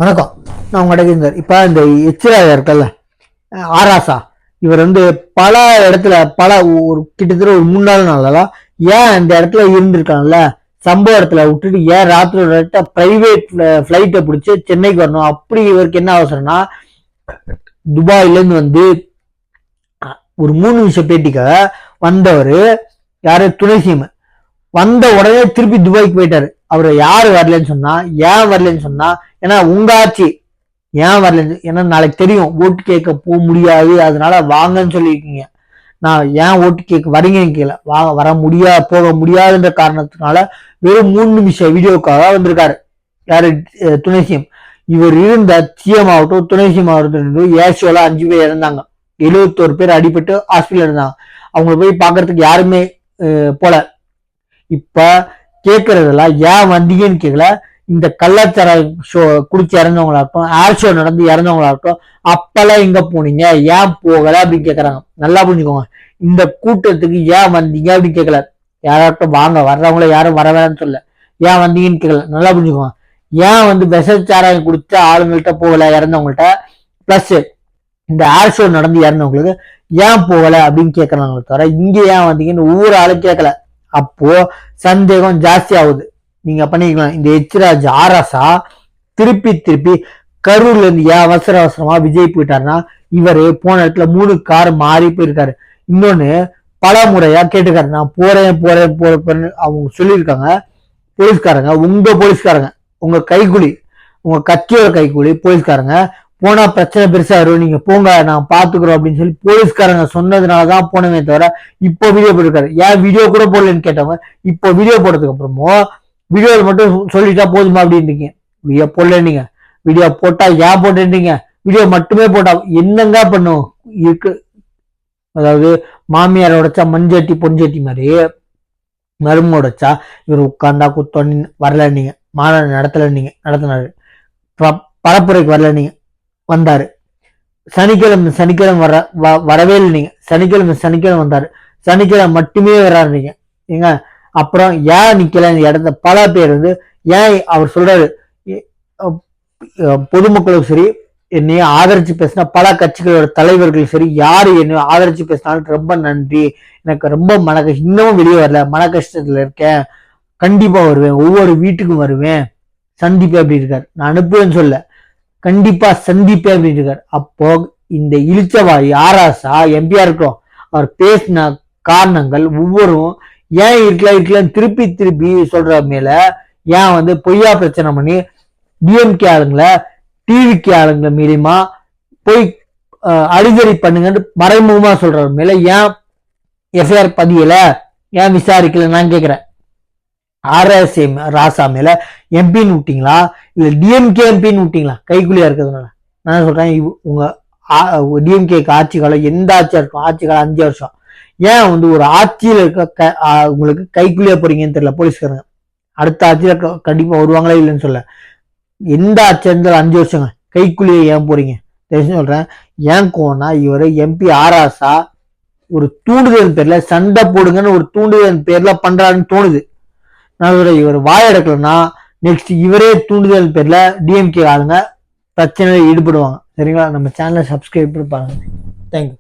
வணக்கம். நான் உங்கள்கிட்ட இப்போ இந்த எச்சிராஜா இருக்கல்ல, ஆராசா, இவர் பல இடத்துல ஒரு கிட்டத்தட்ட ஒரு 3 நாள் ஏன் இந்த இடத்துல இருந்திருக்காங்கல்ல, சம்பவ இடத்துல விட்டுட்டு ஏன் ராத்திரி பிரைவேட் ஃபிளைட்டை பிடிச்சி சென்னைக்கு வரணும்? அப்படி இவருக்கு என்ன அவசரம்னா, துபாயிலேருந்து ஒரு 3 நிமிஷம் பேட்டிக்காக வந்தவர் யாரு, துணை சிஎம். வந்த உடனே திருப்பி துபாய்க்கு போயிட்டாரு. அவரை யாரு வரலன்னு சொன்னா, ஏன் வரலன்னு சொன்னா, ஏன்னா உங்க ஆட்சி ஏன் வரலன்னு, ஏன்னா நாளைக்கு தெரியும் ஓட்டு கேட்க போக முடியாது, அதனால வாங்கன்னு சொல்லியிருக்கீங்க. நான் ஏன் ஓட்டு கேட்க வரீங்கன்னு கேட்கல, வர முடியாது, போக முடியாதுன்ற காரணத்தினால வெறும் 3 நிமிஷம் வீடியோக்காக வந்திருக்காரு. யாரு, துணை சிஎம். இவர் இருந்த சிஎம் ஆகட்டும், துணை சிஎம் ஆகட்டும், ஏசியோல 5 பேர் இறந்தாங்க, 71 பேர் அடிபட்டு ஹாஸ்பிட்டல் இருந்தாங்க. அவங்களை போய் பாக்குறதுக்கு யாருமே போல. இப்ப கேட்கறதெல்லாம் ஏன் வந்தீங்கன்னு கேட்கல, இந்த கள்ளச்சார ஷோ குடிச்சு இறந்தவங்களாகட்டும், ஏர் ஷோ நடந்து இறந்தவங்களாகட்டும், அப்பெல்லாம் எங்க போனீங்க, ஏன் போகல அப்படின்னு கேட்கறாங்க. நல்லா புரிஞ்சுக்கோங்க, இந்த கூட்டத்துக்கு ஏன் வந்தீங்க அப்படின்னு கேட்கல. யாராட்டும் வாங்க, வர்றவங்கள யாரும் வர வேணாம்னு சொல்ல, ஏன் வந்தீங்கன்னு கேட்கல. நல்லா புரிஞ்சுக்கோங்க, ஏன் விஷச்சாராயம் குடிச்ச ஆளுங்கள்ட்ட போகல இறந்தவங்கள்ட்ட, பிளஸ் இந்த ஏர் ஷோ நடந்து இறந்தவங்களுக்கு ஏன் போகல அப்படின்னு கேட்கறாங்களே தவிர இங்க ஏன் வந்தீங்கன்னு ஒவ்வொரு ஆளும் கேட்கல. அப்போ சந்தேகம் ஜாஸ்தி ஆகுது. நீங்க பண்ணிக்கலாம், இந்த எச்ராஜ் ஆராசா திருப்பி கரூர்ல இருந்து ஏன் அவசரமா விஜய் போயிட்டாருன்னா, இவரு போன இடத்துல 3 கார் மாறி போயிருக்காரு. இன்னொன்னு பல முறையா கேட்டுக்காரு, நான் போறேன்னு அவங்க சொல்லியிருக்காங்க. போலீஸ்காரங்க, உங்க போலீஸ்காரங்க, உங்க கைக்கூலி, உங்க கட்சியோட கைக்கூலி போலீஸ்காரங்க, போனா பிரச்சனை பெருசா வரும், நீங்க போங்க நான் பாத்துக்கிறோம் அப்படின்னு சொல்லி போலீஸ்காரங்க சொன்னதுனாலதான் போனவே தவிர இப்போ வீடியோ போட்டிருக்காரு. ஏன் வீடியோ கூட போடலன்னு கேட்டவங்க, இப்போ வீடியோ போட்டதுக்கு அப்புறமும் வீடியோவில் மட்டும் சொல்லிட்டா போதுமா அப்படின்னு வீடியோ போடலன்னீங்க. வீடியோ போட்டா ஏன் போட்டுட்டீங்க? வீடியோ மட்டுமே போட்டா என்னங்க பண்ணும் இருக்கு? அதாவது மாமியார் உடைச்சா மஞ்சட்டி பொஞ்சட்டி மாதிரி மரும உடைச்சா இவர் உட்கார்ந்தா குத்தோன்னு வரல, நீங்க மாநாடு நடத்தினாரு, பரப்புரைக்கு வரல, நீங்க வந்தாரு. சனிக்கிழமை வரவே இல்லை, நீங்க சனிக்கிழமை வந்தாரு, சனிக்கிழமை மட்டுமே வர்றாரு நீங்க. ஏங்க அப்புறம் ஏன் நிக்கல இந்த இடத்த? பல பேர் ஏன் அவர் சொல்றாரு, பொதுமக்களும் சரி, என்னைய ஆதரிச்சு பேசினா பல கட்சிகளோட தலைவர்கள் சரி, யாரு என்ன ஆதரிச்சு பேசினாலும் ரொம்ப நன்றி, எனக்கு ரொம்ப இன்னமும் வெளியே வரல, மன கஷ்டத்துல இருக்கேன், கண்டிப்பா வருவேன், ஒவ்வொரு வீட்டுக்கும் வருவேன், சந்திப்பேன் அப்படி இருக்காரு. நான் அனுப்புவேன்னு சொல்ல, கண்டிப்பா சந்திப்பேன் அப்படின்னு இருக்காரு. அப்போ இந்த இழிச்சவாய் ஆராசா எம்பியா இருக்கிறோம், அவர் பேசின காரணங்கள் ஒவ்வொரும் ஏன் இருக்கலான்னு திருப்பி சொல்ற மேல ஏன் பொய்யா பிரச்சனை பண்ணி டிஎம்கே ஆளுங்களை, டிவிகே ஆளுங்களை மீறியமா போய் அடிதடி பண்ணுங்கன்னு மறைமுகமா சொல்ற மேல ஏன் எஃப்ஐஆர் பதியல, ஏன் விசாரிக்கல நான் கேக்குறேன். ஆர்எஸ்ஏ ராசா மேல எம்பின்னு விட்டீங்களா, இல்ல டிஎம்கே எம்பின்னு விட்டீங்களா? கைக்குலியா இருக்கிறதுனால நான் சொல்றேன், உங்க டிஎம்கே ஆட்சி காலம் எந்த ஆட்சியா இருக்கும், ஆட்சி காலம் 5 வருஷம், ஏன் ஒரு ஆட்சியில இருக்க உங்களுக்கு கைக்குலியா போறீங்கன்னு தெரியல போலீஸ்காரங்க. அடுத்த ஆட்சியில கண்டிப்பா வருவாங்களே இல்லைன்னு சொல்ல, எந்த ஆட்சியா இருந்தாலும் 5 வருஷங்க கைக்குலியா ஏன் போறீங்க சொல்றேன். ஏன் கோனா இவரு எம்பி ஆராசா ஒரு தூண்டுதல் பேர்ல சண்டை போடுங்கன்னு ஒரு தூண்டுதல் பேர்ல பண்றாருன்னு தோணுது. இவர் வாயடக்கலன்னா நெக்ஸ்ட் இவரே தூண்டுதல் பேர்ல டிஎம்கே ஆளுங்க பிரச்சனையில ஈடுபடுவாங்க. சரிங்களா? நம்ம சேனலை சப்ஸ்கிரைப் பண்ணி பாருங்க. தேங்க்யூ.